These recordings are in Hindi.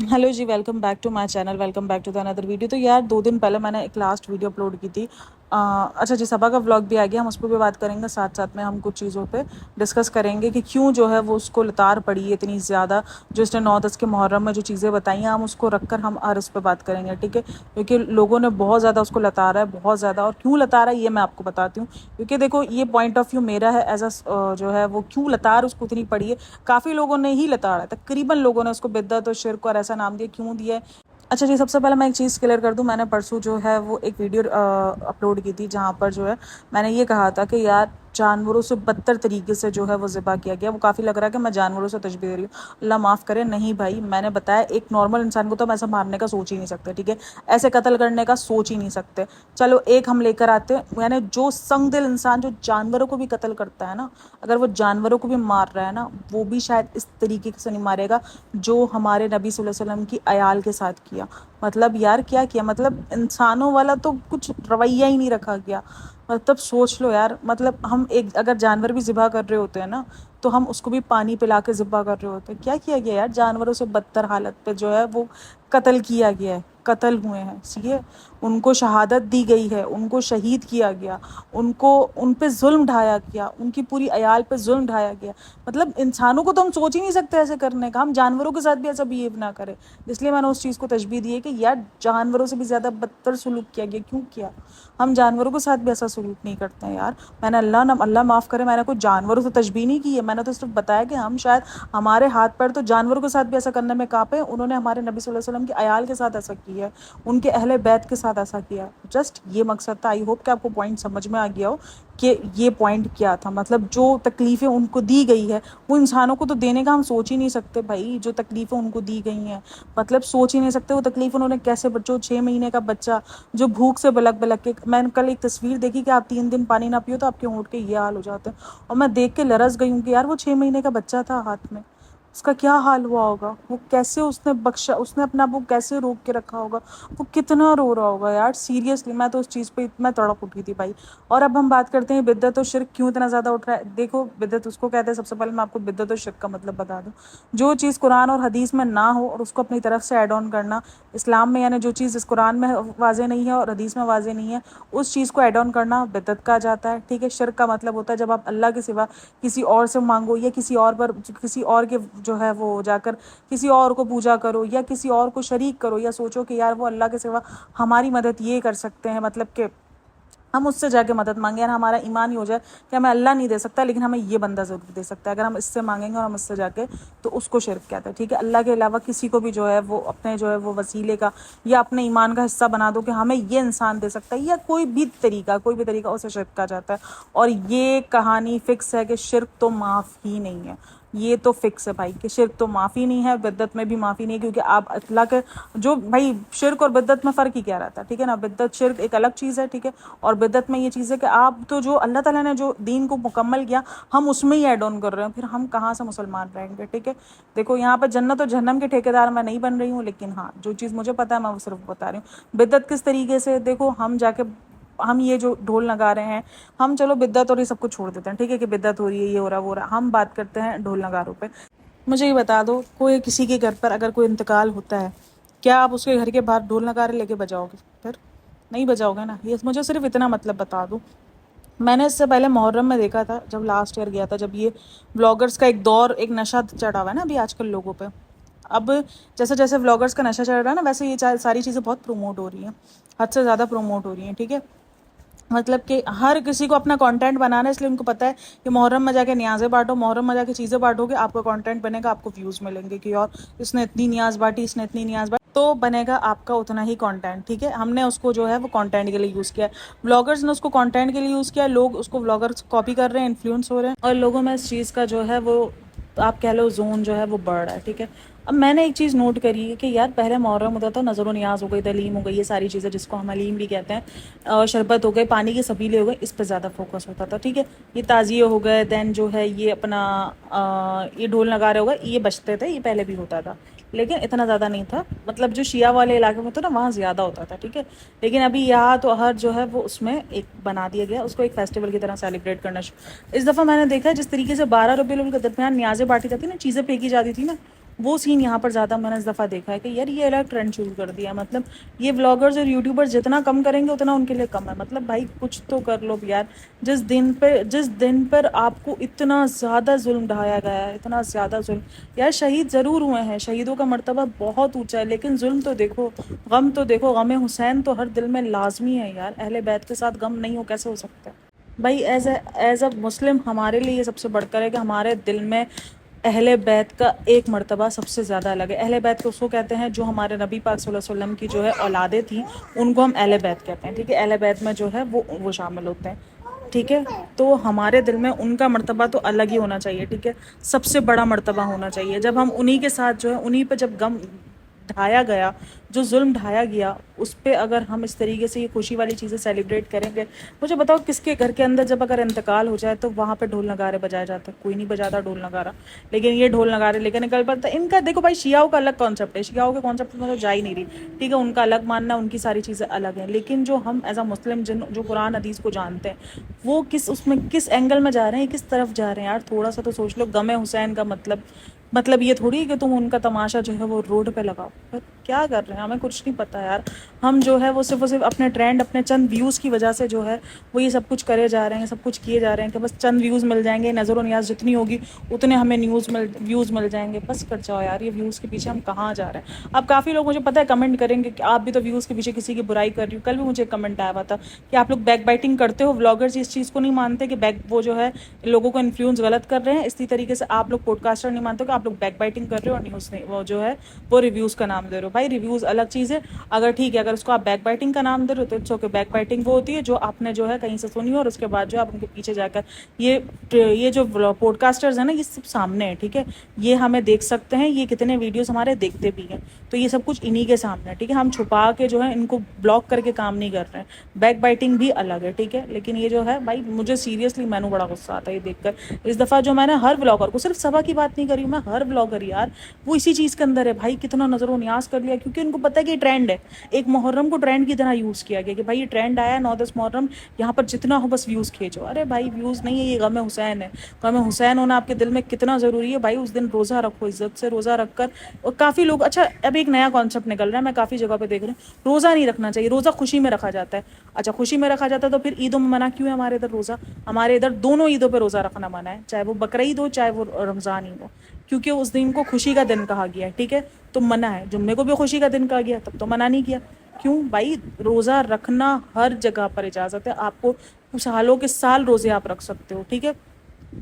हेलो जी, welcome back to my channel, welcome back to the another video. तो यार 2 दिन पहले मैंने एक लास्ट वीडियो अपलोड की थी। अच्छा जी, सबा का व्लॉग भी आ गया, हम उस पर भी बात करेंगे। साथ साथ में हम कुछ चीज़ों पे डिस्कस करेंगे कि क्यों जो है वो उसको लतार पड़ी है इतनी ज़्यादा। जो इसने 9-10 के मुहर्रम में जो चीज़ें बताई हैं, हम उसको रख कर हम हर इस पर बात करेंगे, ठीक है। क्योंकि लोगों ने बहुत ज़्यादा उसको लतारा है, बहुत ज़्यादा। और क्यों लतारा है ये मैं आपको बताती हूँ। क्योंकि देखो, ये पॉइंट ऑफ व्यू मेरा है एज अ जो है वो क्यों लतार उसको इतनी पड़ी है। काफ़ी लोगों ने ही लताड़ा है, तकरीबन लोगों ने उसको बिद्दत और शिर्क और ऐसा नाम दिया, क्यों दिया है। अच्छा जी, सबसे पहले मैं एक चीज़ क्लियर कर दूं। मैंने परसों जो है वो एक वीडियो अपलोड की थी, जहाँ पर जो है मैंने ये कहा था कि यार जानवरों से बदतर तरीके से जो है वो ज़िबा किया गया। वो काफ़ी लग रहा है कि मैं जानवरों से तशबीह दे रही हूँ, अल्लाह माफ़ करे। नहीं भाई, मैंने बताया एक नॉर्मल इंसान को तो हम ऐसा मारने का सोच ही नहीं सकते, ठीक है। ऐसे कत्ल करने का सोच ही नहीं सकते। चलो एक हम लेकर आते हैं, यानी जो संग दिल इंसान जो जानवरों को भी कत्ल करता है ना, अगर वो जानवरों को भी मार रहा है ना, वो भी शायद इस तरीके से नहीं मारेगा जो हमारे नबी सल्लल्लाहु अलैहि वसल्लम की अयाल के साथ किया। मतलब यार क्या किया, मतलब इंसानों वाला तो कुछ रवैया ही नहीं रखा गया। मतलब सोच लो यार, मतलब हम एक अगर जानवर भी ज़िबा कर रहे होते हैं ना, तो हम उसको भी पानी पिला के ज़िबा कर रहे होते हैं। क्या किया गया यार, जानवरों से बदतर हालत पे जो है वो कत्ल किया गया है, कत्ल हुए हैं, सीए। उनको शहादत दी गई है, उनको शहीद किया गया, उनको उन पे जुल्म ढाया गया, उनकी पूरी अयाल पे जुल्म ढाया गया। मतलब इंसानों को तो हम सोच ही नहीं सकते ऐसे करने का, हम जानवरों के साथ भी ऐसा बिहेव ना करें। इसलिए मैंने उस चीज़ को तशबीह दी है कि यार जानवरों से भी ज़्यादा बदतर सलूक किया गया। क्यों किया? हम जानवरों के साथ भी ऐसा सलूक नहीं करते हैं यार। मैंने अल्लाह माफ़ करे, मैंने कोई जानवरों से तशबीह नहीं की है। मैंने तो सिर्फ बताया कि हम शायद हमारे हाथ पैर तो जानवरों के साथ भी ऐसा करने में काँपे। उन्होंने हमारे नबी सल्लल्लाहु अलैहि वसल्लम की अयाल के साथ ऐसा किया है, उनके अहले बैत के साथ ऐसा किया। जस्ट ये मकसद था। आई होप कि आपको पॉइंट समझ में आ गया हो कि ये पॉइंट क्या था। मतलब जो तकलीफ़ें उनको दी गई है, वो इंसानों को तो देने का हम सोच ही नहीं सकते भाई। जो तकलीफ़ें उनको दी गई हैं, मतलब सोच ही नहीं सकते वो तकलीफ़ उन्होंने कैसे। बच्चों 6 महीने का बच्चा जो भूख से बलक बलक के, मैंने कल एक तस्वीर देखी कि आप 3 दिन पानी ना पियो तो आपके होंठ के ये हाल हो जाते हैं। और मैं देख के लरस गई हूँ कि यार वो 6 महीने का बच्चा था हाथ में, उसका क्या हाल हुआ होगा। वो कैसे उसने बख्शा, उसने अपना वो कैसे रोक के रखा होगा। वो कितना रो रहा होगा यार, सीरियसली। मैं तो उस चीज़ पे इतना तड़प उठी थी भाई। और अब हम बात करते हैं बिद्दत और शिर्क क्यों इतना ज़्यादा उठ रहा है। देखो, बिद्दत उसको कहते हैं, सबसे पहले मैं आपको बिद्दत और शिर्क का मतलब बता दूँ। जो चीज़ कुरान और हदीस में ना हो और उसको अपनी तरफ से ऐड ऑन करना। इस्लाम में यानी जो चीज़ इस कुरान में वाज़े नहीं है और हदीस में वाज़े नहीं है, उस चीज़ को ऐड ऑन करना बिद्दत कहा जाता है, ठीक है। शिर्क का मतलब होता है जब आप अल्लाह के सिवा किसी और से मांगो, या किसी और पर, किसी और के जो है वो जाकर किसी और को पूजा करो, या किसी और को शरीक करो, या सोचो कि यार वो अल्लाह के सिवा हमारी मदद ये कर सकते हैं। मतलब कि हम उससे जाके मदद मांगे, यार हमारा ईमान ही हो जाए कि हमें अल्लाह नहीं दे सकता लेकिन हमें ये बंदा ज़रूर दे सकता है। अगर हम इससे मांगेंगे और हम इससे जाके, तो उसको शिर्क कहते हैं, ठीक है। अल्लाह के अलावा किसी को भी जो है वो अपने जो है वो वसीले का या अपने ईमान का हिस्सा बना दो कि हमें ये इंसान दे सकता है, या कोई भी तरीका उसे शिर्क कहा जाता है। और ये कहानी फिक्स है कि शिर्क तो माफ़ ही नहीं है। ये तो फिक्स है भाई कि शिर्क तो माफ़ी नहीं है, बिद्दत में भी माफ़ी नहीं है। क्योंकि आप अल्लाह के जो भाई, शिर्क और बिद्दत में फ़र्क ही क्या रहता है, ठीक है ना। बिद्दत शिर्क एक अलग चीज़ है, ठीक है। और बिद्दत में ये चीज़ है कि आप तो जो अल्लाह ताला ने जो दीन को मुकम्मल किया, हम उसमें ही ऐड ऑन कर रहे हैं। फिर हम कहाँ से मुसलमान रहेंगे, ठीक है। देखो, यहाँ पर जन्नत और जहन्नम के ठेकेदार मैं नहीं बन रही हूँ, लेकिन हाँ, जो चीज़ मुझे पता है मैं वो सिर्फ बता रही हूँ। बिद्दत किस तरीके से, देखो, हम जाके हम ये जो ढोल लगा रहे हैं, हम चलो बिद्दत और ये सब कुछ छोड़ देते हैं, ठीक है, कि बिद्दत हो रही है, ये हो रहा वो हो रहा। हम बात करते हैं ढोल नगारों पे। मुझे ये बता दो, कोई किसी के घर पर अगर कोई इंतकाल होता है, क्या आप उसके घर के बाहर ढोल नगारे लेके बजाओगे? फिर नहीं बजाओगे ना। ये मुझे सिर्फ इतना मतलब बता दो। मैंने इससे पहले मुहर्रम में देखा था, जब लास्ट ईयर गया था, जब ये व्लॉगर्स का एक दौर, एक नशा चढ़ा हुआ है ना अभी आजकल लोगों पे। अब जैसे जैसे व्लॉगर्स का नशा चढ़ रहा है ना, वैसे ये सारी चीज़ें बहुत प्रमोट हो रही हैं, हद से ज़्यादा प्रमोट हो रही हैं, ठीक है। मतलब कि हर किसी को अपना कंटेंट बनाना है, इसलिए उनको पता है कि मुहर्रम में जाके न्याज़ें बांटो, मुहर्रम में जाके चीज़ें बांटोगे, आपका कंटेंट बनेगा, आपको व्यूज़ मिलेंगे कि और इसने इतनी न्याज़ बांटी, इसने इतनी न्याज़ बांटी, तो बनेगा आपका उतना ही कंटेंट, ठीक है। हमने उसको जो है वो कंटेंट के लिए यूज़ किया है, ब्लॉगर्स ने उसको कंटेंट के लिए यूज़ किया है। लोग उसको ब्लॉगर्स कॉपी कर रहे हैं, इन्फ्लुएंस हो रहे हैं, और लोगों में इस चीज़ का जो है वो, आप कह लो, जोन जो है वो बढ़ रहा है, ठीक है। अब मैंने एक चीज़ नोट करी है कि यार पहले मुहर्रम होता था, नज़र नियाज़ हो गई, तलीम हो गई, ये सारी चीज़ें जिसको हम हलीम भी कहते हैं, शरबत हो गए, पानी के सबीले हो गए, इस पर ज़्यादा फोकस होता था, ठीक है। ये ताज़िए हो गए, दैन जो है ये अपना ये ढोल नगारे हो गए, ये बजते थे, ये पहले भी होता था, लेकिन इतना ज़्यादा नहीं था। मतलब जो शिया वाले इलाके में था ना, वहाँ ज़्यादा होता था, ठीक है। लेकिन अभी यहाँ तो हर जो है वो उसमें एक बना दिया गया, उसको एक फेस्टिवल की तरह सेलिब्रेट करना। इस दफ़ा मैंने देखा है जिस तरीके से 12 रबीउल अव्वल के दरमियान न्याज़ें बांटी जाती ना, चीज़ें फेंकी जाती थी ना, वो सीन यहाँ पर ज़्यादा मैंने इस दफ़ा देखा है कि यार ये अलग ट्रेंड शुरू कर दिया, मतलब ये व्लॉगर्स और यूट्यूबर्स जितना कम करेंगे उतना उनके लिए कम है। मतलब भाई कुछ तो कर लो यार। जिस दिन पर आपको इतना ज़्यादा जुल्म ढाया गया है, इतना ज़्यादा जुल्म, यार शहीद ज़रूर हुए हैं, शहीदों का मर्तबा बहुत ऊंचा है, लेकिन जुल्म तो देखो, गम तो देखो, गम हुसैन तो हर दिल में लाजमी है यार। अहले बैत के साथ गम नहीं हो कैसे हो सकता है भाई? एज अ मुस्लिम हमारे लिए ये सबसे बढ़कर है कि हमारे दिल में अहले बैत का एक मर्तबा सबसे ज़्यादा अलग है। अहले बैत को उसको कहते हैं जो हमारे नबी पाक सल्लल्लाहु अलैहि वसल्लम की जो है औलादे थी, उनको हम अहले बैत कहते हैं, ठीक है। अहले बैत में जो है वो शामिल होते हैं, ठीक है। तो हमारे दिल में उनका मर्तबा तो अलग ही होना चाहिए, ठीक है, सबसे बड़ा मर्तबा होना चाहिए। जब हम उन्हीं के साथ जो है, उन्हीं पे जब गम ढाया गया, जो जुल्म ढाया गया, उस पे अगर हम इस तरीके से ये खुशी वाली चीज़ें सेलिब्रेट करेंगे, मुझे बताओ किसके घर के अंदर जब अगर इंतकाल हो जाए तो वहाँ पे ढोल नगारे बजाए जाते हैं? कोई नहीं बजाता ढोल नगारा, लेकिन ये ढोल नगारे लेकर निकल पड़ता है। इनका देखो भाई, शियाओं का अलग कॉन्सेप्ट है, शियाओं के कॉन्सेप्ट में तो जा ही नहीं रही, ठीक है, उनका अलग मानना, उनकी सारी चीज़ें अलग हैं। लेकिन जो हम एज अ मुस्लिम जो कुरान हदीस को जानते हैं, वो उसमें किस एंगल में जा रहे हैं, किस तरफ जा रहे हैं यार? थोड़ा सा तो सोच लो। गम हुसैन का मतलब ये थोड़ी है कि तुम उनका तमाशा जो है वो रोड पे लगाओ। पर क्या कर रहे हैं, हमें कुछ नहीं पता यार। हम जो है वो सिर्फ अपने ट्रेंड, अपने चंद व्यूज़ की वजह से जो है वो ये सब कुछ करे जा रहे हैं, सब कुछ किए जा रहे हैं कि बस चंद व्यूज़ मिल जाएंगे, नज़र व नियाज जितनी होगी उतने हमें व्यूज़ मिल जाएंगे। बस कर जाओ यार, ये व्यूज़ के पीछे हम कहाँ जा रहे हैं? अब काफ़ी लोग मुझे पता है कमेंट करेंगे कि आप भी तो व्यूज़ के पीछे किसी की बुराई कर रही हो। कल भी मुझे एक कमेंट आया हुआ था कि आप लोग बैक बाइटिंग करते हो, व्लॉगर्स इस चीज़ को नहीं मानते कि वो जो है लोगों को इन्फ्लुएंस गलत कर रहे हैं। इसी तरीके से आप लोग पॉडकास्टर नहीं मानते कि आप लोग बैक बाइटिंग कर रहे हो और न्यूज़ नहीं, वो जो है वो रिव्यूज़ का नाम दे रहे हो। भाई रिव्यूज़ अलग चीज़ है। अगर ठीक है, अगर उसको आप बैक बाइटिंग का नाम दे रहे हो तो इट्स ओके। बैक बाइटिंग वो होती है जो आपने जो है कहीं से सुनी और उसके बाद जो आप उनके पीछे जाकर ये जो पॉडकास्टर्स हैं ना, ये सब सामने है, ठीक है, ये हमें देख सकते हैं, ये कितने वीडियोस हमारे देखते भी हैं, तो ये सब कुछ इन्हीं के सामने है, ठीक है। हम छुपा के जो है इनको ब्लॉक करके काम नहीं कर रहे हैं। बैक बाइटिंग भी अलग है, ठीक है। लेकिन ये जो है भाई, मुझे सीरियसली मैंने बड़ा गुस्सा आता है ये देखकर। इस दफ़ा जो मैंने हर ब्लॉगर को, सिर्फ सबा की बात नहीं करी, मैं हर ब्लॉगर यार वो इसी चीज़ के अंदर है भाई, कितना नज़र न्याज कर लिया, क्योंकि उनको पता है कि ट्रेंड है। एक मुहर्रम को ट्रेंड की तरह यूज़ किया गया कि भाई ये ट्रेंड आया 9-10 मुहर्रम, यहाँ पर जितना हो बस व्यूज़ खींचो। अरे भाई व्यूज़ नहीं है, ये गम हुसैन है। गम हुसैन होना आपके दिल में कितना ज़रूरी है भाई। उस दिन रोज़ा रखो, इज्जत से रोज़ा रखकर। और काफ़ी लोग, अच्छा अब एक नया कॉन्सेप्ट निकल रहा है, मैं काफ़ी जगह पे देख रही हूँ, रोज़ा नहीं रखना चाहिए, रोज़ा खुशी में रखा जाता है। अच्छा खुशी में रखा जाता है तो फिर ईदों में मना क्यों है हमारे इधर रोज़ा? हमारे इधर दोनों ईदों पर रोज़ा रखना मना है, चाहे वो बकरीद हो चाहे वो रमज़ान ही हो, क्योंकि उस दिन को खुशी का दिन कहा गया है, ठीक है। तो मना है। जुम्मे को भी खुशी का दिन कहा गया, तब तो मना नहीं किया। क्यों भाई? रोज़ा रखना हर जगह पर इजाज़त है आपको, सालों के साल रोज़े आप रख सकते हो, ठीक है।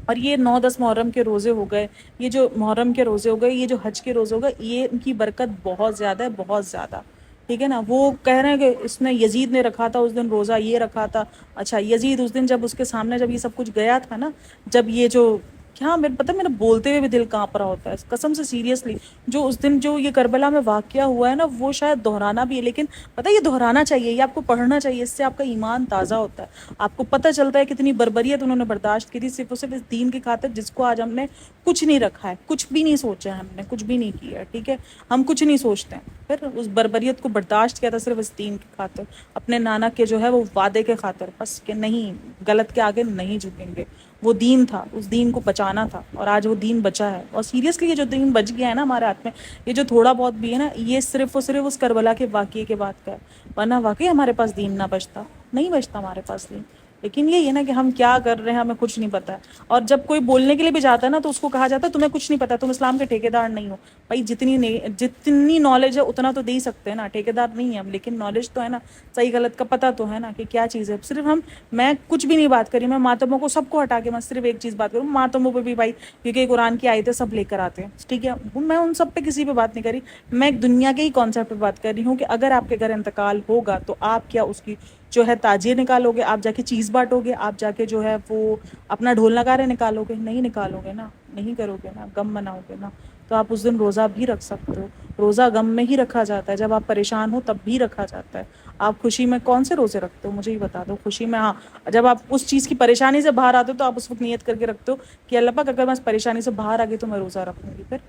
और ये 9-10 मुहर्रम के रोज़े हो गए, ये जो मुहर्रम के रोज़े हो गए, ये जो हज के रोज़े हो गए, ये इनकी बरकत बहुत ज़्यादा है, बहुत ज़्यादा, ठीक है ना। वो कह रहे हैं कि इसने यजीद ने रखा था उस दिन रोज़ा, ये रखा था। अच्छा यजीद उस दिन जब उसके सामने जब ये सब कुछ गया था ना, जब ये जो क्या, मेरे पता, मेरा बोलते हुए भी दिल कांप रहा होता है कसम से, सीरियसली। जो उस दिन जो ये करबला में वाक़या हुआ है ना, वो शायद दोहराना भी है, लेकिन पता है ये दोहराना चाहिए, ये आपको पढ़ना चाहिए, इससे आपका ईमान ताज़ा होता है। आपको पता चलता है कितनी बर्बरियत उन्होंने बर्दाश्त की थी सिर्फ और सिर्फ इस दीन की खातिर, जिसको आज हमने कुछ नहीं रखा है, कुछ भी नहीं सोचा है, हमने कुछ भी नहीं किया है, ठीक है। हम कुछ नहीं सोचते हैं, फिर उस बर्बरियत को बर्दाश्त किया था सिर्फ इस दीन की खातिर, अपने नाना के जो है वो वादे के खातिर, बस कि नहीं, गलत के आगे नहीं झुकेंगे। वो दीन था, उस दीन को बचाना था, और आज वो दीन बचा है। और सीरियसली ये जो दीन बच गया है ना हमारे हाथ में, ये जो थोड़ा बहुत भी है ना, ये सिर्फ और सिर्फ उस करबला के वाक़ये के बाद का है। वरना वाकई हमारे पास दीन ना बचता, नहीं बचता हमारे पास दीन। लेकिन ये है ना कि हम क्या कर रहे हैं, हमें कुछ नहीं पता है। और जब कोई बोलने के लिए भी जाता है ना, तो उसको कहा जाता है तुम्हें कुछ नहीं पता, तुम इस्लाम के ठेकेदार नहीं हो। भाई जितनी नॉलेज है उतना तो दे ही सकते हैं ना, ठेकेदार नहीं है हम, लेकिन नॉलेज तो है ना, सही गलत का पता तो है ना कि क्या चीज़ है। सिर्फ मैं कुछ भी नहीं बात करी, मैं मातमों को सबको हटा के मैं सिर्फ एक चीज़ बात करूँ, मातमों पर भी भाई, क्योंकि कुरान की आयतें सब लेकर आते हैं, ठीक है, मैं उन सब पे किसी पे बात नहीं करी। मैं एक दुनिया के ही कॉन्सेप्ट पे बात कर रही हूँ कि अगर आपके घर इंतकाल होगा तो आप क्या उसकी जो है ताजिए निकालोगे, आप जाके चीज़ बांटोगे, आप जाके जो है वो अपना ढोल नगारे निकालोगे? नहीं निकालोगे ना, नहीं करोगे ना, गम मनाओगे ना। तो आप उस दिन रोज़ा भी रख सकते हो। रोज़ा गम में ही रखा जाता है, जब आप परेशान हो तब भी रखा जाता है। आप खुशी में कौन से रोज़े रखते हो, मुझे ही बता दो। खुशी में, हाँ, जब आप उस चीज़ की परेशानी से बाहर आते हो तो आप उस वक्त नियत करके रखते हो कि अल्लाह पाक अगर मैं इस परेशानी से बाहर आ गई तो मैं रोज़ा रखूँगी। फिर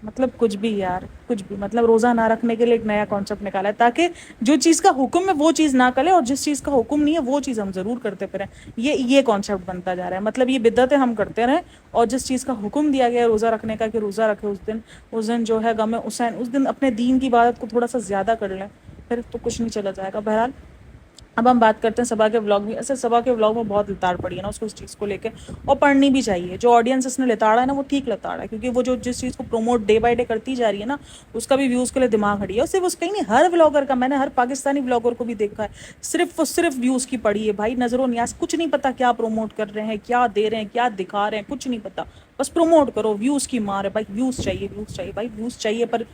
मतलब कुछ भी यार, कुछ भी, मतलब रोज़ा ना रखने के लिए एक नया कॉन्सेप्ट निकाला है ताकि जो चीज़ का हुक्म है वो चीज़ ना करें, और जिस चीज़ का हुक्म नहीं है वो चीज़ हम ज़रूर करते फिरें। ये कॉन्सेप्ट बनता जा रहा है, मतलब ये बिद्दतें हम करते रहें, और जिस चीज़ का हुक्म दिया गया है रोज़ा रखने का कि रोज़ा रखे उस दिन जो है गम हुसैन, उस दिन अपने दीन की इबादत को थोड़ा सा ज़्यादा कर लें, फिर तो कुछ नहीं चला जाएगा। बहरहाल अब हम बात करते हैं सबा के व्लॉग में। ऐसे सबा के व्लॉग में बहुत लताड़ पड़ी है ना उसको, उस चीज़ को लेके, और पढ़नी भी चाहिए। जो ऑडियंस इसने लताड़ा है ना वो ठीक लताड़ा है, क्योंकि वो जो जिस चीज़ को प्रमोट डे बाय डे करती जा रही है ना, उसका भी व्यूज़ के लिए दिमाग हड़ी है। और सिर्फ उसका ही नहीं, हर व्लॉगर का, मैंने हर पाकिस्तानी व्लॉगर को भी देखा है, सिर्फ व्यूज़ की पड़ी है भाई। नजरों न्याज कुछ नहीं पता क्या प्रमोट कर रहे हैं, क्या दे रहे हैं, क्या दिखा रहे हैं, कुछ नहीं पता। बस प्रमोट करो, व्यूज़ की मार है भाई, व्यूज़ चाहिए, व्यूज़ चाहिए भाई, व्यूज़ चाहिए, पर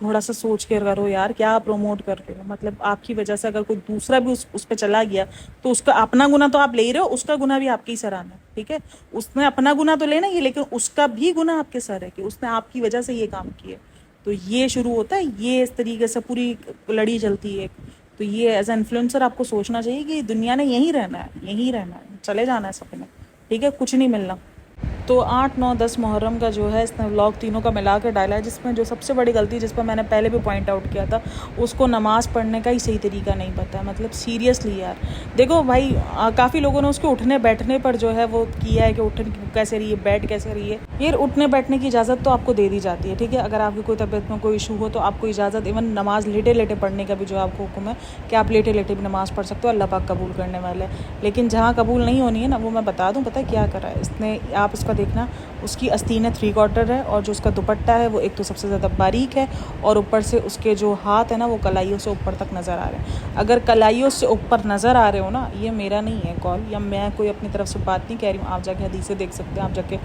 थोड़ा सा सोच के करो यार, क्या प्रमोट कर रहे हो। मतलब आपकी वजह से अगर कोई दूसरा भी उस पर चला गया तो उसका अपना गुना तो आप ले ही रहे हो, उसका गुना भी आपके ही सर आना है, ठीक है। उसने अपना गुना तो लेना ही, लेकिन उसका भी गुना आपके सर है कि उसने आपकी वजह से ये काम किए। तो ये शुरू होता है, ये इस तरीके से पूरी लड़ी चलती है। तो ये एज ए इन्फ्लुएंसर आपको सोचना चाहिए कि दुनिया ने यहीं रहना है, यहीं रहना है, चले जाना है सपने, ठीक है, कुछ नहीं मिलना। तो 8, 9, 10 मुहर्रम का जो है इसने व्लॉग तीनों का मिला कर डाला है, जिसमें जो सबसे बड़ी गलती, जिस पर मैंने पहले भी पॉइंट आउट किया था, उसको नमाज़ पढ़ने का ही सही तरीका नहीं पता है। मतलब सीरियसली यार, देखो भाई, काफ़ी लोगों ने उसके उठने बैठने पर जो है वो किया है कि उठ कैसे रही है, बैठ कैसे रही है। ये उठने बैठने की इजाज़त तो आपको दे दी जाती है, ठीक है। अगर आपकी कोई तबीयत में कोई इशू हो तो आपको इजाज़त, इवन नमाज़ लेटे लेटे पढ़ने का भी जो आपको हुक्म है कि आप लेटे लेटे भी नमाज़ पढ़ सकते हो, अल्लाह पाक कबूल करने वाले हैं। लेकिन जहाँ कबूल नहीं होनी है ना, वो मैं बता दूँ, पता है क्या करा है इसने, आप इसका देखना, उसकी आस्तीन 3/4 है, और जो उसका दुपट्टा है वो एक तो सबसे ज़्यादा बारीक है, और ऊपर से उसके जो हाथ है ना वो कलाइयों से ऊपर तक नज़र आ रहे हैं। अगर कलाइयों से ऊपर नज़र आ रहे हो ना, ये मेरा नहीं है कॉल, या मैं कोई अपनी तरफ से बात नहीं कह रही हूँ, आप जाके हदीसें देख सकते हैं, आप जाके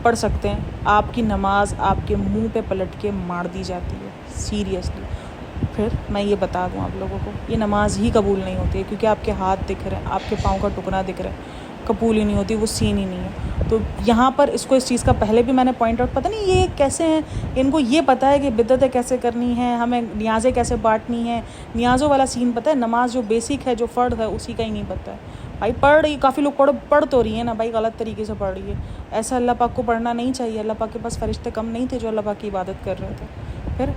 पढ़ सकते हैं। आपकी नमाज आपके मुंह पे पलट के मार दी जाती है, सीरियसली। फिर मैं ये बता दूँ आप लोगों को, ये नमाज ही कबूल नहीं होती है, क्योंकि आपके हाथ दिख रहे हैं, आपके पाँव का टुकड़ा दिख रहा है, कबूल ही नहीं होती, वो सीन ही नहीं है। तो यहाँ पर इसको इस चीज़ का पहले भी मैंने पॉइंट आउट, पता नहीं ये कैसे हैं, इनको ये पता है कि बिद्दतें कैसे करनी है, हमें नियाज़ें कैसे बांटनी है, नियाज़ों वाला सीन पता है, नमाज जो बेसिक है, जो फ़र्द है, उसी का ही नहीं पता है भाई। पढ़ रही, काफ़ी लोग पढ़ तो रही है ना भाई, गलत तरीके से पढ़ रही है। ऐसा अल्लाह पाक को पढ़ना नहीं चाहिए। अल्लाह पाक के पास फरिश्ते कम नहीं थे जो अल्लाह पाक की इबादत कर रहे थे। फिर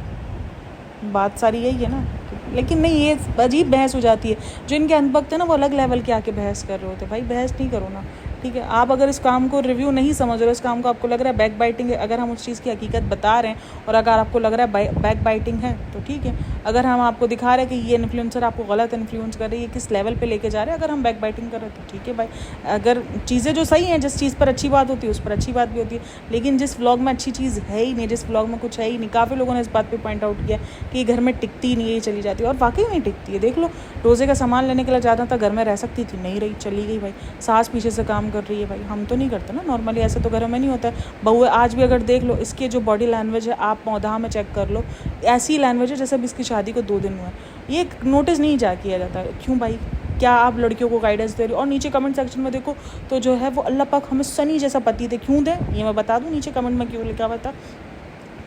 बात सारी यही है ना। लेकिन नहीं, ये अजीब बहस हो जाती है। जो इनके अनबख्त है ना, वो अलग लेवल के आके बहस कर रहे होते। भाई बहस नहीं करो ना, ठीक है। आप अगर इस काम को रिव्यू नहीं समझ रहे हो, इस काम को आपको लग रहा है बैक बाइटिंग है, अगर हम उस चीज़ की हकीकत बता रहे हैं और अगर आपको लग रहा है बैक बाइटिंग है तो ठीक है। अगर हम आपको दिखा रहे हैं कि ये इन्फ्लुएंसर आपको गलत इन्फ्लुएंस कर रही है, किस लेवल पे लेके जा रहे हैं, अगर हम बैक बाइटिंग कर रहे हैं तो ठीक है भाई। अगर चीज़ें जो सही हैं, जिस चीज़ पर अच्छी बात होती है उस पर अच्छी बात भी होती है, लेकिन जिस व्लॉग में अच्छी चीज़ है ही नहीं, जिस व्लॉग में कुछ है ही नहीं, काफ़ी लोगों ने इस बात पर पॉइंट आउट किया कि ये घर में टिकती नहीं है, चली जाती है, और वाकई में टिकती है। देख लो, रोज़े का सामान लेने के लिए ज़्यादा था, घर में रह सकती थी, नहीं रही, चली गई भाई। सास पीछे से काम कर रही है भाई, हम तो नहीं करते ना नॉर्मली, ऐसे तो घरों में नहीं होता है। बहू आज भी अगर देख लो, इसके जो बॉडी लैंग्वेज है आप पौधा में चेक कर लो, ऐसी लैंग्वेज है जैसे अभी इसकी शादी को 2 दिन हुआ है। ये नोटिस नहीं जा किया जाता है, क्यों भाई, क्या आप लड़कियों को गाइडेंस दे रहे हो। और नीचे कमेंट सेक्शन में देखो तो जो है वो अल्लाह पाक हमें सनी जैसा पति दे, क्यों दे ये मैं बता दूँ, नीचे कमेंट में क्यों लिखा हुआ था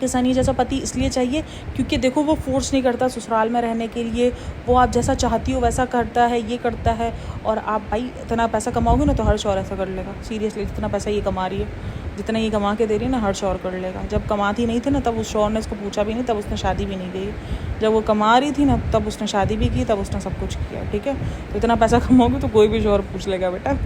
कि सनी जैसा पति इसलिए चाहिए क्योंकि देखो वो फोर्स नहीं करता ससुराल में रहने के लिए, वो आप जैसा चाहती हो वैसा करता है, ये करता है। और आप भाई इतना पैसा कमाओगे ना तो हर शौहर ऐसा कर लेगा, सीरियसली। जितना पैसा ये कमा रही है, जितना ये कमा के दे रही है ना, हर शौहर कर लेगा। जब कमाती नहीं थी ना तब उस शौहर ने इसको पूछा भी नहीं, तब उसने शादी भी नहीं की। जब वो कमा रही थी ना तब उसने शादी भी की, तब उसने सब कुछ किया, ठीक है। तो इतना पैसा कमाओगे तो कोई भी शौहर पूछ लेगा बेटा।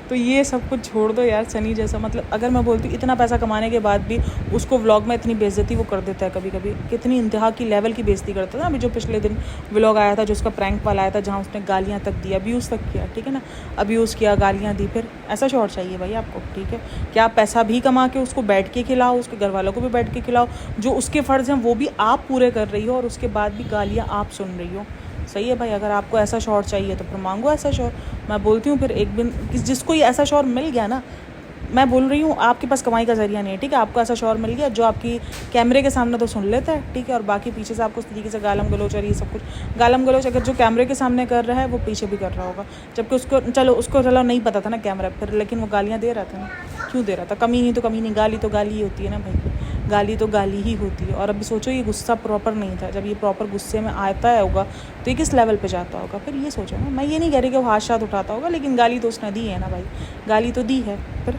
तो ये सब कुछ छोड़ दो यार, सनी जैसा। मतलब अगर मैं बोलती हूँ इतना पैसा कमाने के बाद भी उसको व्लॉग में इतनी बेइज्जती वो कर देता है कभी कभी, कितनी इंतहा की लेवल की बेइज्जती करता था। अभी जो पिछले दिन व्लॉग आया था, जो उसका प्रैंक वाला आया था, जहाँ उसने गालियाँ तक दी, अब्यूज़ तक किया, ठीक है ना, अब्यूज़ किया, गालियाँ दी। फिर ऐसा शौहर चाहिए भाई आपको, ठीक है। क्या आप पैसा भी कमा के उसको बैठ के खिलाओ, उसके घर वालों को भी बैठ के खिलाओ, जो उसके फ़र्ज़ हैं वो भी आप पूरे कर रही हो, और उसके बाद भी गालियाँ आप सुन रही हो। सही है भाई, अगर आपको ऐसा शौहर चाहिए तो फिर मांगो ऐसा शौहर। मैं बोलती हूँ फिर एक दिन जिसको ये ऐसा शौहर मिल गया ना, मैं बोल रही हूँ आपके पास कमाई का जरिया नहीं है, ठीक है। आपको ऐसा शौहर मिल गया जो आपकी कैमरे के सामने तो सुन लेता है, ठीक है, और बाकी पीछे से आपको उस तरीके से गालम गलोच और ये सब कुछ गालम गलोच अगर जो कैमरे के सामने कर रहा है वो पीछे भी कर रहा होगा, जबकि उसको नहीं पता था ना कैमरा फिर, लेकिन वो गालियाँ दे रहा था ना। क्यों दे रहा था, कमी नहीं तो कमी नहीं, गाली तो गाली ही होती है ना भाई, गाली तो गाली ही होती है। और अभी सोचो ये गुस्सा प्रॉपर नहीं था, जब ये प्रॉपर गुस्से में आता है होगा तो ये किस लेवल पे जाता होगा, फिर ये सोचो ना। मैं ये नहीं कह रही कि वो हाथ साथ उठाता होगा, लेकिन गाली तो उसने दी है ना भाई, गाली तो दी है। फिर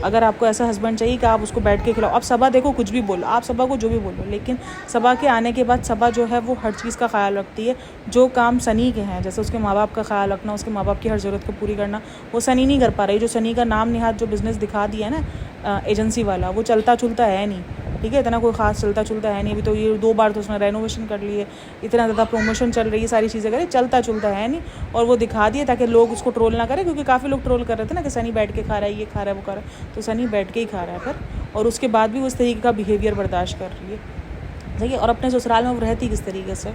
अगर आपको ऐसा हस्बैंड चाहिए कि आप उसको बैठ के खिलाओ, अब सबा देखो कुछ भी बोलो, आप सबा को जो भी बोलो, लेकिन सबा के आने के बाद सबा जो है वो हर चीज़ का ख्याल रखती है। जो काम सनी के हैं, जैसे उसके माँ बाप का ख्याल रखना, उसके माँ बाप की हर ज़रूरत को पूरी करना, वो सनी नहीं कर पा रही। जो सनी का नाम निहाद जो बिज़नेस दिखा दिया है ना एजेंसी वाला, वो चलता चुलता है नहीं, ठीक है, इतना कोई ख़ास चलता चुलता है नहीं। अभी तो ये 2 बार तो उसने रेनोवेशन कर ली है, इतना ज़्यादा प्रमोशन चल रही है, सारी चीज़ें करे, चलता चुलता है नहीं। और वो दिखा दिए ताकि लोग उसको ट्रोल ना करें, क्योंकि काफ़ी लोग ट्रोल कर रहे थे ना कि सनी बैठ के खा रहा है, ये खा रहा है, वो खा रहा है, तो सनी बैठ के ही खा रहा है फिर, और उसके बाद भी उस तरीके का बिहेवियर बर्दाश्त कर रही है, सही है। और अपने ससुराल में वो रहती किस तरीके से,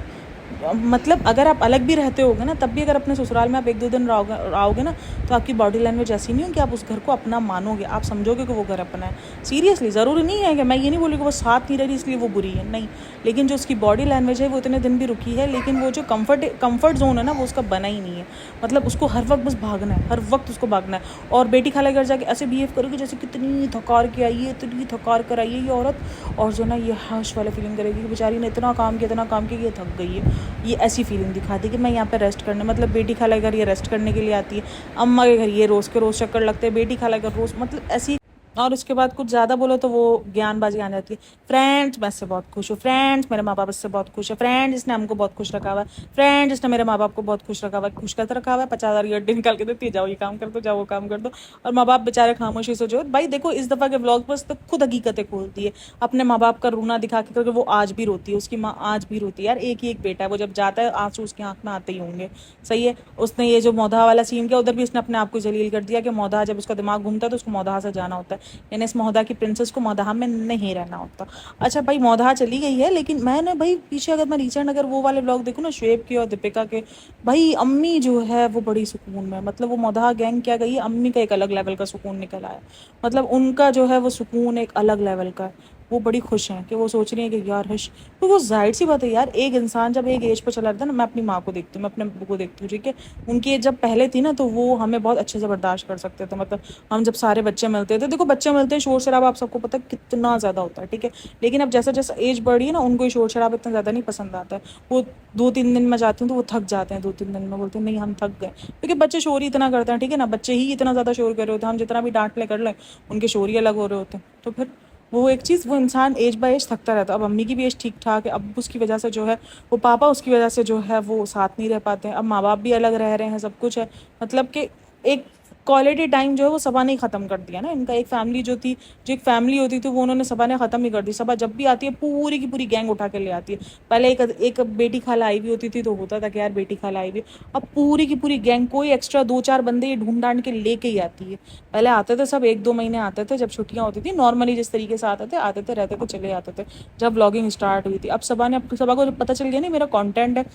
मतलब अगर आप अलग भी रहते होगे ना, तब भी अगर अपने ससुराल में आप 1-2 दिन रहोगे ना, तो आपकी बॉडी लैंग्वेज ऐसी नहीं हो कि आप उस घर को अपना मानोगे, आप समझोगे कि वो घर अपना है। सीरियसली, ज़रूरी नहीं है कि मैं ये नहीं बोलूँ कि वो साथ नहीं रह रही इसलिए वो बुरी है, नहीं, लेकिन जो उसकी बॉडी लैंग्वेज है वो इतने दिन भी रुकी है, लेकिन वो जो कम्फर्ट जोन है ना, वो उसका बना ही नहीं है। मतलब उसको हर वक्त बस भागना है, हर वक्त उसको भागना है। और बेटी खाला घर जाके ऐसे बिहेव करोगे जैसे कितनी थकार के आई है, इतनी थकार कर आई है ये औरत, और जो ना ये हाश वाला फीलिंग करेगी कि बेचारी ने इतना काम किया ये थक गई है, ये ऐसी फीलिंग दिखाती कि मैं यहाँ पे रेस्ट करने, मतलब बेटी खाला घर ये रेस्ट करने के लिए आती है, अम्मा के घर ये रोज़ के रोज़ चक्कर लगते हैं, बेटी खाला घर रोज़, मतलब ऐसी। और उसके बाद कुछ ज़्यादा बोलो तो वो ज्ञानबाजी आ जाती है। फ्रेंड्स, मैं इससे बहुत खुश हूँ, फ्रेंड्स मेरे माँ बाप इससे बहुत खुश है, फ्रेंड्स इसने हमको बहुत खुश रखा हुआ है, फ्रेंड्स इसने मेरे माँ बाप को बहुत खुश रखा हुआ है, खुश करते रखा हुआ है, 50,000 की अड्डी निकाल के देती है, जाओ ये काम कर दो, जाओ वो काम कर दो, और माँ बाप बेचारे खामोशी से जो भाई देखो, इस दफ़ा के व्लॉग बस तो खुद हकीकतें खोलती है, अपने माँ बाप का रोना दिखा के, क्योंकि वो आज भी रोती है, उसकी माँ आज भी रोती है यार, एक ही एक बेटा है, वो जब जाता है आंसू उसकी आंख में आते ही होंगे, सही है। उसने ये जो मौधा वाला सीन किया, उधर भी उसने अपने आप को जलील कर दिया कि मौधा जब उसका दिमाग घूमता है तो उसको मौधा से जाना होता है, यानी इस मौधा की प्रिंसेस को मौधा में नहीं रहना होता। अच्छा भाई, मौधा चली गई है, लेकिन मैंने भाई पीछे अगर मैं रिसेंट अगर वो वाले ब्लॉग देखूँ ना, शुएब के और दीपिका के, भाई अम्मी जो है वो बड़ी सुकून में, मतलब वो मौधा गैंग क्या गई है, अम्मी का एक अलग लेवल का सुकून निकल आया, मतलब उनका जो है वो सुकून एक अलग लेवल का है। वो बड़ी खुश हैं कि वो सोच रही हैं कि यार हश, तो वो जाहिर सी बात है यार, एक इंसान जब एक एज पर चला जाता है ना, मैं अपनी माँ को देखती हूँ, मैं अपने अब्बू को देखती हूँ, ठीक है, उनकी एज जब पहले थी ना, तो वो हमें बहुत अच्छे से बर्दाश्त कर सकते थे, मतलब हम जब सारे बच्चे मिलते थे, देखो बच्चे मिलते हैं, शोर शराबा आप सबको पता है कितना ज़्यादा होता है, ठीक है, लेकिन अब जैसा जैसा एज बढ़ी है ना, उनको शोर शराबा इतना ज़्यादा नहीं पसंद आता है। वो 2-3 दिन में जाती हूँ तो वो थक जाते हैं, 2-3 दिन में बोलते हैं नहीं हम थक गए, क्योंकि बच्चे शोर ही इतना करते हैं, ठीक है ना, बच्चे ही इतना ज़्यादा शोर कर रहे होते हैं, हम जितना भी डांट ले कर लें, उनके शोर ही अलग हो रहे होते हैं, तो फिर वो एक चीज़, वो इंसान एज बाय एज थकता रहता है। अब अम्मी की भी एज ठीक ठाक है, अब उसकी वजह से जो है वो पापा उसकी वजह से जो है वो साथ नहीं रह पाते हैं, अब माँ बाप भी अलग रह रहे हैं, सब कुछ है, मतलब कि एक क्वालिटी टाइम जो है वो सबा ने ख़त्म कर दिया ना इनका। एक फैमिली जो थी, जो एक फैमिली होती थी, वो उन्होंने सबा ने ख़त्म ही कर दी। सबा जब भी आती है पूरी की पूरी गैंग उठा के ले आती है। पहले एक बेटी खाला आई हुई होती थी तो होता था कि यार बेटी खाला आई हुई, अब पूरी की पूरी गैंग, कोई एक्स्ट्रा 2-4 बंदे ये ढूंढ ढांड के लेके ही आती है। पहले आते थे सब 1-2 महीने आते थे, जब छुट्टियां होती थी नॉर्मली जिस तरीके से आते थे रहते थे चले आते थे, जब व्लॉगिंग स्टार्ट हुई थी। अब सबा को जब पता चल गया नहीं मेरा कंटेंट है,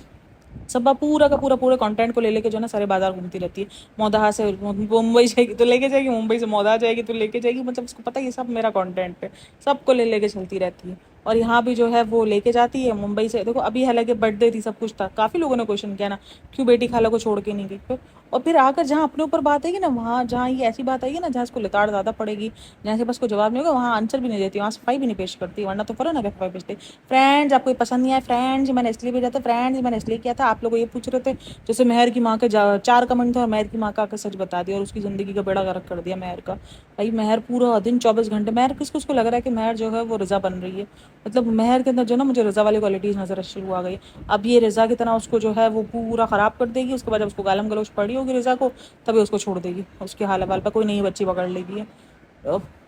सब पूरा का पूरा कंटेंट को ले लेके जो ना सारे बाजार घूमती रहती है। मौदा से मुंबई जाएगी तो लेके जाएगी, मुंबई से मौदा जाएगी तो लेके जाएगी, मतलब उसको पता है ये सब मेरा कंटेंट है, सबको ले लेके चलती रहती है। और यहाँ भी जो है वो लेके जाती है मुंबई से। देखो अभी हालांकि बर्थडे थी, सब कुछ था, काफ़ी लोगों ने क्वेश्चन किया ना क्यों बेटी खाला को छोड़ के नहीं गई फिर। और फिर आकर जहाँ अपने ऊपर बात आएगी ना, वहाँ जहाँ ये ऐसी बात आएगी ना जहाँ इसको लिताड़ ज़्यादा पड़ेगी, जहाँ से बस को जवाब नहीं होगा, वहाँ आंसर भी नहीं देती, वहाँ सफाई भी नहीं पेश करती, वरना तो फरो ना क्या सफाई पेशते। फ्रेंड्स आपको पसंद नहीं आया, फ्रेंड्स मैंने इसलिए भेजा था, फ्रेंड्स मैंने इसलिए किया था, आप लोग ये पूछ रहे थे। जैसे मेहर की माँ के 4 कमेंट थे और मेहर की माँ का आकर सच बता दिया और उसकी ज़िंदगी का बेड़ा गर्क कर दिया मेहर का। भाई मेहर पूरा दिन 24 घंटे, मेहर किसको लग रहा है कि मेहर जो है वो रज़ा बन रही है, मतलब मेहर के अंदर जो ना मुझे रज़ा वाली क्वालिटीज़ नज़र शुरू आ गई। अब ये रज़ा की तरह उसको जो है वो पूरा ख़राब कर देगी, उसके बाद जब उसको गालम गलोच पड़ी होगी रज़ा को, तभी उसको छोड़ देगी, उसके हाल हवाल पर कोई नई बच्ची पकड़ लेगी।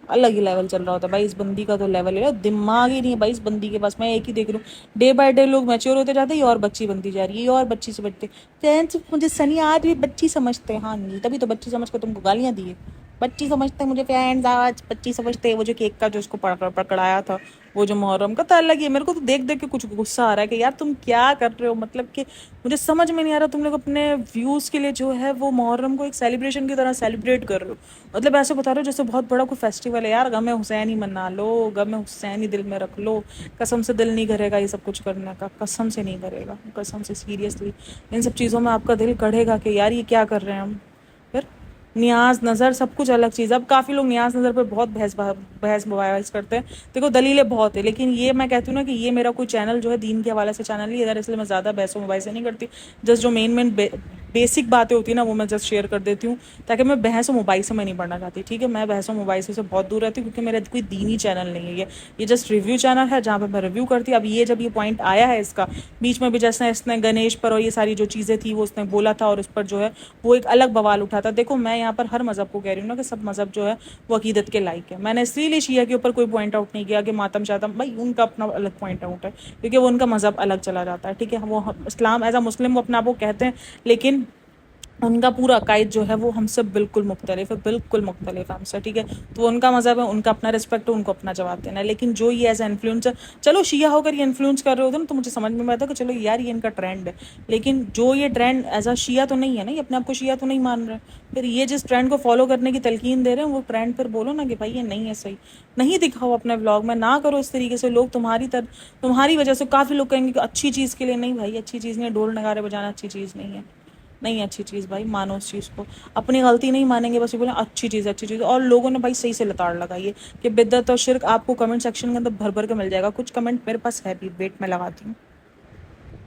अलग ही लेवल चल रहा होता है भाई, इस बंदी का तो लेवल है, दिमाग ही नहीं है भाई इस बंदी के पास। मैं एक ही देख रही हूँ, डे बाय डे लोग मैच्योर होते जाते हैं और बच्ची बनती जा रही है, और बच्ची से बच्चे फ्रेंड्स मुझे सनी आज भी बच्ची समझते हैं। हाँ नहीं, तभी तो बच्ची समझ कर तुमको गालियाँ दी है, बच्ची समझते हैं मुझे फ्रेंड्स, आज बच्ची समझते हैं। वो जो केक का जो उसको पकड़ाया था, वो जो मुहर्रम का, तो अलग ही है। मेरे को तो देख देख के कुछ गुस्सा आ रहा है कि यार तुम क्या कर रहे हो, मतलब कि मुझे समझ में नहीं आ रहा, तुम लोग अपने व्यूज़ के लिए जो है वो मुहर्रम को एक सेलिब्रेशन की तरह सेलिब्रेट कर रहे हो, मतलब ऐसे बता रहे हो जैसे बहुत बड़ा कोई फेस्टिवल है। यार गम हुसैन ही मना लो, गम हुसैन ही दिल में रख लो, कसम से दिल नहीं करेगा ये सब कुछ करने का, कसम से नहीं करेगा, कसम से सीरियसली इन सब चीज़ों में आपका दिल कढ़ेगा कि यार ये क्या कर रहे हैं हम। फिर न्याज नज़र सब कुछ अलग चीज़। अब काफ़ी लोग न्याज नज़र पर बहुत बहस करते हैं, देखो दलीलें बहुत है, लेकिन ये मैं कहती हूँ ना कि ये मेरा कोई चैनल जो है दीन के हवाले से चैनल ही इधर, इसलिए मैं ज़्यादा बहसों से नहीं करती। जस्ट जो मेन बेसिक बातें होती है ना वो मैं जस्ट शेयर कर देती हूँ, ताकि मैं बहस और मुबाइसे में नहीं पढ़ना चाहती, ठीक है। मैं बहस और मुबाइसे से बहुत दूर रहती हूँ, क्योंकि मेरा कोई दीनी चैनल नहीं है ये जस्ट रिव्यू चैनल है जहाँ पे मैं रिव्यू करती हूँ। अब ये जब ये पॉइंट आया है इसका बीच में भी, जैसे इसने गणेश पर और ये सारी जो चीज़ें थी वो उसने बोला था, और उस पर जो है वो एक अलग बवाल उठा था। देखो मैं यहाँ पर हर मज़हब को कह रही हूँ ना कि सब मज़हब जो है वो अकीदत के लायक है। मैंने इसलिए शिया के ऊपर कोई पॉइंट आउट नहीं किया कि मातम शातम, भाई उनका अपना अलग पॉइंट आउट है, क्योंकि वो उनका मज़हब अलग चला जाता है, ठीक है। वो इस्लाम एज अ मुस्लिम वो अपना आप वो कहते हैं, लेकिन उनका पूरा अकायद जो है वो हमसे बिल्कुल मुख्तलिफ है, बिल्कुल मुख्तलिफ है हमसे, ठीक है। तो उनका मज़हब है, उनका अपना रिस्पेक्ट है, उनको अपना जवाब देना है। लेकिन जो ये एज इन्फ्लुएंसर, चलो शिया होकर ये इन्फ्लुएंस कर रहे होते ना तो मुझे समझ में आता कि चलो यार ये इनका ट्रेंड है, लेकिन जो ये ट्रेंड एज अ शिया तो नहीं है ना, ये अपने आप को शिया तो नहीं मान रहे, फिर ये जिस ट्रेंड को फॉलो करने की तलकीन दे रहे हैं वो ट्रेंड फिर बोलो ना कि भाई ये नहीं है सही, नहीं दिखाओ अपने ब्लॉग में, ना करो इस तरीके से। लोग तुम्हारी वजह से काफ़ी लोग कहेंगे कि अच्छी चीज़ के लिए, नहीं भाई अच्छी चीज़ नहीं है, ढोल नगारे बजाना अच्छी चीज़ नहीं है, नहीं अच्छी चीज़ भाई, मानो उस चीज़ को, अपनी गलती नहीं मानेंगे, बस ये बोले अच्छी चीज़ अच्छी चीज़। और लोगों ने भाई सही से लताड़ लगाई है कि बिद्दत और शिर्क आपको कमेंट सेक्शन के अंदर भर भर के मिल जाएगा। कुछ कमेंट मेरे पास है भी, वेट में लगाती हूँ।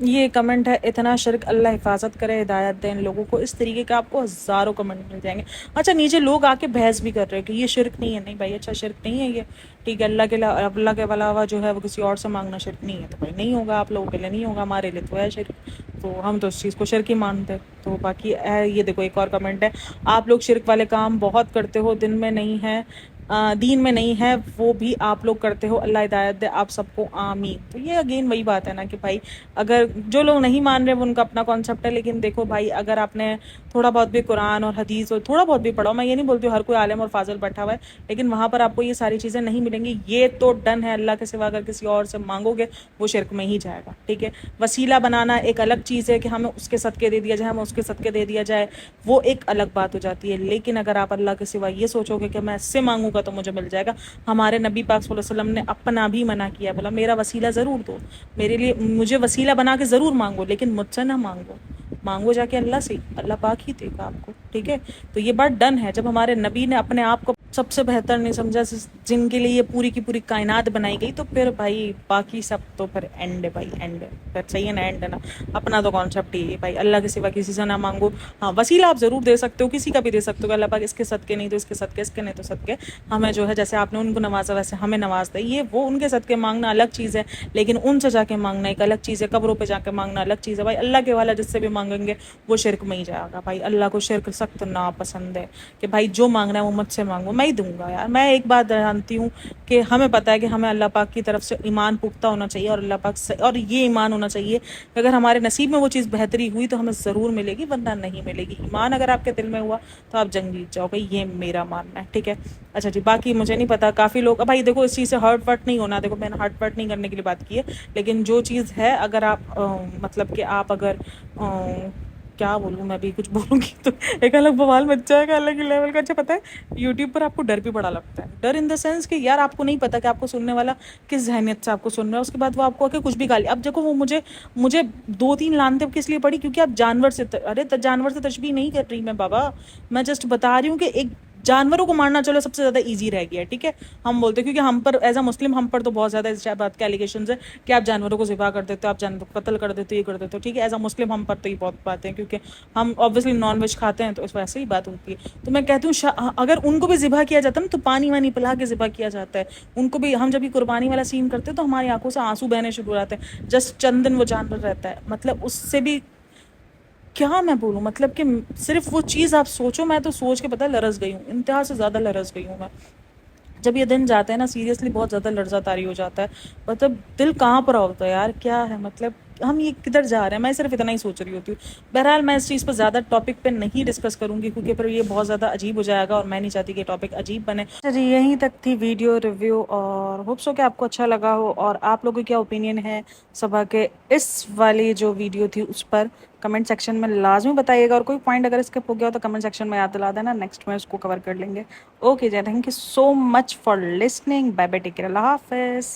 ये कमेंट है, इतना शिर्क, अल्लाह हिफाजत करे, हिदायत दे इन लोगों को। इस तरीके का आपको हज़ारों कमेंट मिल जाएंगे। अच्छा नीचे लोग आके बहस भी कर रहे हैं कि ये शिर्क नहीं है, नहीं भाई अच्छा शिर्क नहीं है ये, ठीक है। अल्लाह के अलावा जो है वो किसी और से मांगना शिर्क नहीं है, तो भाई नहीं होगा, आप लोगों के लिए नहीं होगा, हमारे लिए तो है शिर्क, तो हम तो उस चीज़ को शिर्क ही मानते हैं। तो बाकी ये देखो एक और कमेंट है, आप लोग शिर्क वाले काम बहुत करते हो, दिन में नहीं है, दीन में नहीं है, वो भी आप लोग करते हो, अल्लाह हिदायत दे आप सबको, आमीन। तो ये अगेन वही बात है ना कि भाई अगर जो लोग नहीं मान रहे वो उनका अपना कॉन्सेप्ट है, लेकिन देखो भाई अगर आपने थोड़ा बहुत भी कुरान और हदीस और थोड़ा बहुत भी पढ़ा, मैं ये नहीं बोलती हूँ हर कोई आलिम और फाजिल बैठा हुआ है, लेकिन वहाँ पर आपको ये सारी चीज़ें नहीं मिलेंगी। ये तो डन है, अल्लाह के सिवा अगर किसी और से मांगोगे वो शिर्क में ही जाएगा, ठीक है। वसीला बनाना एक अलग चीज़ है कि हमें उसके सदके दे दिया जाए, हमें उसके सदके दे दिया जाए, वो एक अलग बात हो जाती है। लेकिन अगर आप अल्लाह के सिवा ये सोचोगे कि मैं इससे मांगूंगा तो मुझे मिल जाएगा, हमारे नबी पाक सल्लल्लाहु अलैहि वसल्लम ने अपना भी मना किया, बोला मेरा वसीला ज़रूर दो, मेरे लिए मुझे वसीला बना के ज़रूर मांगो, लेकिन मुझसे ना मांगो, मांगो जाके अल्लाह से, अल्लाह पाक ही देगा आपको, ठीक है। तो ये बात डन है। जब हमारे नबी ने अपने आप को सबसे बेहतर नहीं समझा, जिनके लिए ये पूरी की पूरी कायनात बनाई गई, तो फिर भाई बाकी सब तो फिर एंड है भाई, एंड है फिर, सही है ना, एंड है ना। अपना तो कॉन्सेप्ट ही है भाई, अल्लाह के सिवा किसी से ना मांगो। हाँ वसीला आप ज़रूर दे सकते हो, किसी का भी दे सकते हो, अल्लाह पाक इसके सदके नहीं तो इसके सदके, इसके नहीं तो सदके हमें जो है, जैसे आपने उनको नवाजा वैसे हमें नवाज दे, ये वो उनके सदके मांगना अलग चीज़ है, लेकिन उनसे जाके मांगना एक अलग चीज़ है, कब्रों पे जाके मांगना अलग चीज़ है भाई। अल्लाह के वाला जिससे भी मांगेंगे वो शिर्क में ही जाएगा भाई। अल्लाह को शिर्क सख्त ना पसंद है कि भाई जो मांगना है वो मुझसे मांगो, मैं ही दूंगा यार। मैं एक बात जानती हूँ कि हमें पता है कि हमें अल्लाह पाक की तरफ से ईमान पुख्ता होना चाहिए, और अल्लाह पाक से, और ये ईमान होना चाहिए कि अगर हमारे नसीब में वो चीज़ बेहतरी हुई तो हमें ज़रूर मिलेगी, वरना नहीं मिलेगी। ईमान अगर आपके दिल में हुआ तो आप जंग जीत जाओगे, ये मेरा मानना है, ठीक है। अच्छा जी, बाकी मुझे नहीं पता, काफ़ी लोग भाई देखो इस चीज़ से हर्ट वर्ट नहीं होना, देखो मैंने हर्ट वर्ट नहीं करने के लिए बात की है, लेकिन जो चीज़ है अगर आप मतलब कि आप अगर क्या बोलूँ, मैं भी कुछ बोलूँगी तो एक अलग बवाल मच जाएगा, अलग ही लेवल का। अच्छा पता है यूट्यूब पर आपको डर भी बड़ा लगता है, डर इन द सेंस कि यार आपको नहीं पता कि आपको सुनने वाला किस जहनियत से आपको सुन रहा है, उसके बाद वो आपको आके कुछ भी गाली। अब देखो वो मुझे 2-3 लानते किस लिए पड़ी, क्योंकि आप जानवर से अरे जानवर से तशबीह नहीं कर रही मैं बाबा, मैं जस्ट बता रही हूँ कि एक जानवरों को मारना चलो सबसे ज़्यादा इजी रह गया है, ठीक है। हम बोलते हैं क्योंकि हम पर एज अ मुस्लिम हम पर तो बहुत ज़्यादा इस बात के एलिगेशन है कि आप जानवरों को ज़िबा कर देते हो, आप जानवरों को कत्ल कर देते हो, ये कर देते हो, ठीक है। एज अ मुस्लिम हम पर तो ये बहुत बातें हैं, क्योंकि हम ऑब्वियसली नॉन वेज खाते हैं, तो इस वैसे ही बात होती है। तो मैं कहती हूँ अगर उनको भी ज़िबा किया जाता है ना तो पानी वानी पिला के ज़िबा किया जाता है उनको भी। हम जब ये कुर्बानी वाला सीन करते हैं तो हमारी आंखों से आंसू बहने शुरू हो जाते हैं, जस्ट चंद दिन वो जानवर रहता है, मतलब उससे भी क्या मैं बोलूँ, मतलब कि सिर्फ वो चीज़ आप सोचो, मैं तो सोच के पता लरस गई हूँ, इंतहा से ज़्यादा लरस गई हूँ मैं। जब ये दिन जाते हैं ना सीरियसली बहुत ज़्यादा लर्जा तारी हो जाता है, मतलब दिल कहाँ पर होता है यार, क्या है मतलब हम ये किधर जा रहे हैं, मैं सिर्फ इतना ही सोच रही होती हूँ। बहरहाल मैं इस चीज़ पर ज़्यादा टॉपिक पे नहीं डिस्कस करूँगी, क्योंकि फिर ये बहुत ज़्यादा अजीब हो जाएगा और मैं नहीं चाहती कि टॉपिक अजीब बने। अच्छा जी, यहीं तक थी वीडियो रिव्यू, और होप सो कि आपको अच्छा लगा हो, और आप लोगों की क्या ओपिनियन है सभा के इस वाली जो वीडियो थी उस पर कमेंट सेक्शन में लाजमी बताइएगा, और कोई पॉइंट अगर स्किप हो गया हो तो कमेंट सेक्शन में याद दिला देना, नेक्स्ट में उसको कवर कर लेंगे। ओके जी, thank you so much for listening, bye bye, take care, अल्लाह हाफिज़।